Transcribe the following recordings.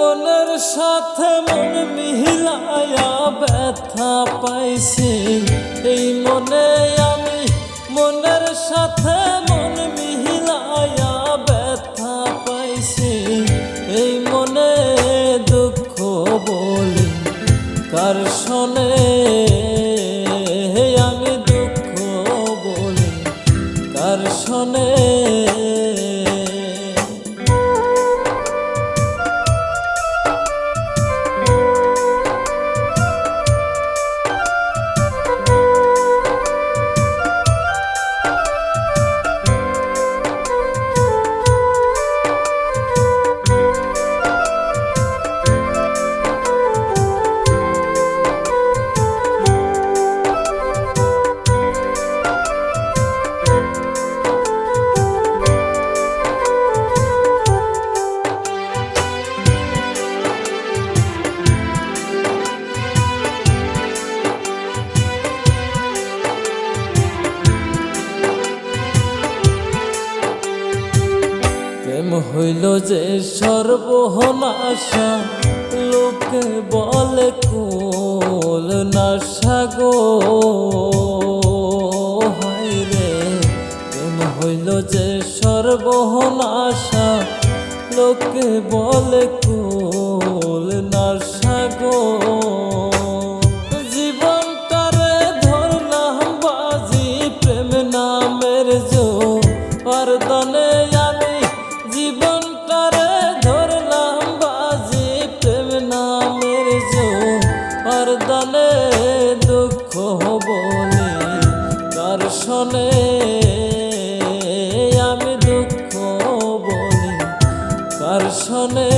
মনের সাথে মন মিলায়া ব্যথা পাইছি এই মনে আমি মনের সাথে মন মিলায়া ব্যথা পাইছি এই মনে দুঃখ বলি কার শোনে আমি দুঃখ বলি কার শোনে প্রেম হইল যে সর্বনাশা লোকে বলে কুল নাশা গো হায়রে প্রেম হইল যে সর্বনাশা লোকে বলে কুল নাশা গো জীবনটারে ধরলাম বাজি প্রেম নামের জোয়ার দানে জীবনটারে ধরলাম বাজি প্রেম নামের জোয়ার দানে দুঃখ বলি কার শোনে আমি দুঃখ বলি কার শোনে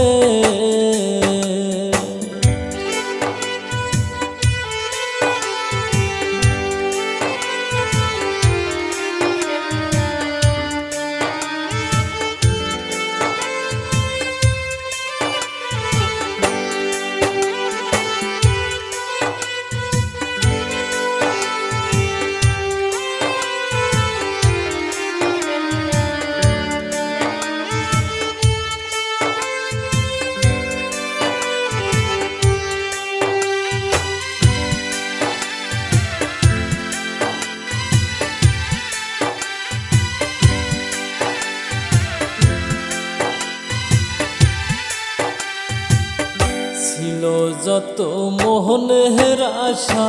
ছিল যত মোহনের আশা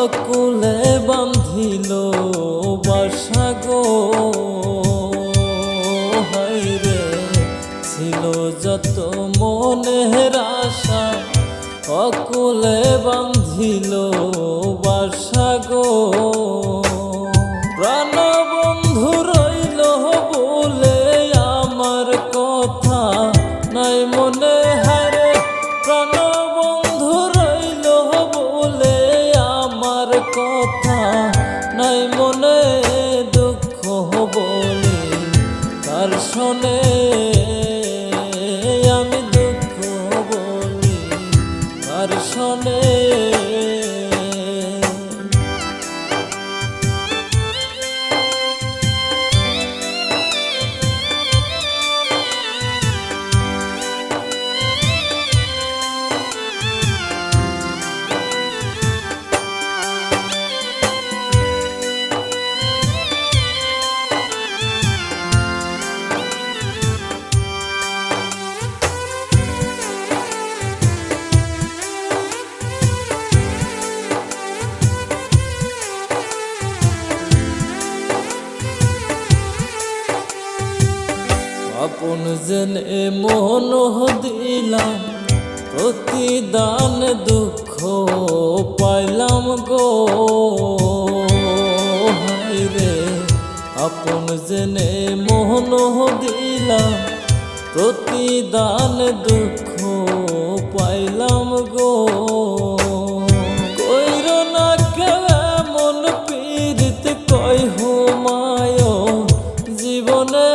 অকুলে বান্ধিল বাসা গো হায়রে ছিল যত মোহনের আশা অকুলে বান্ধিল বাসা গো প্রাণ বন্ধু রইল বলে আমার কথা নাই মনে হারে প্রাণ বন্ধু রইল বলে আমার কথা নাই মনে দুঃখ বলি কার শোনে আমি দুঃখ বলি কার শোনে আপন জেনে মন দিলাম প্রতিদান দুঃখ পাইলাম গো হায়রে আপন জেনে মন দিলাম প্রতিদান দুঃখ পাইলাম গো কইর না কেমন পীড়িত কই হুমায় জীবনে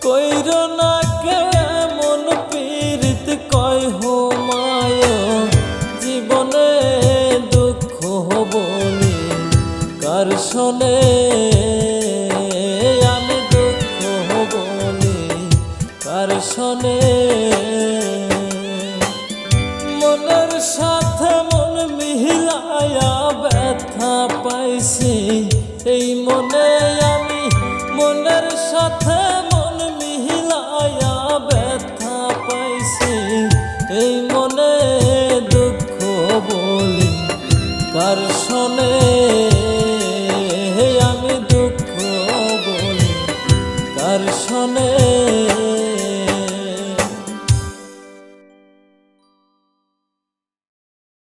কইর না কেমন পীড়িত কয় হুমায় জীবনে দুঃখ বলি কার শোনে আমি দুঃখ বলি আর শোনে মনের সাথে মন মিলায়া ব্যথা পাইছি এই মনে আমি মনের সাথে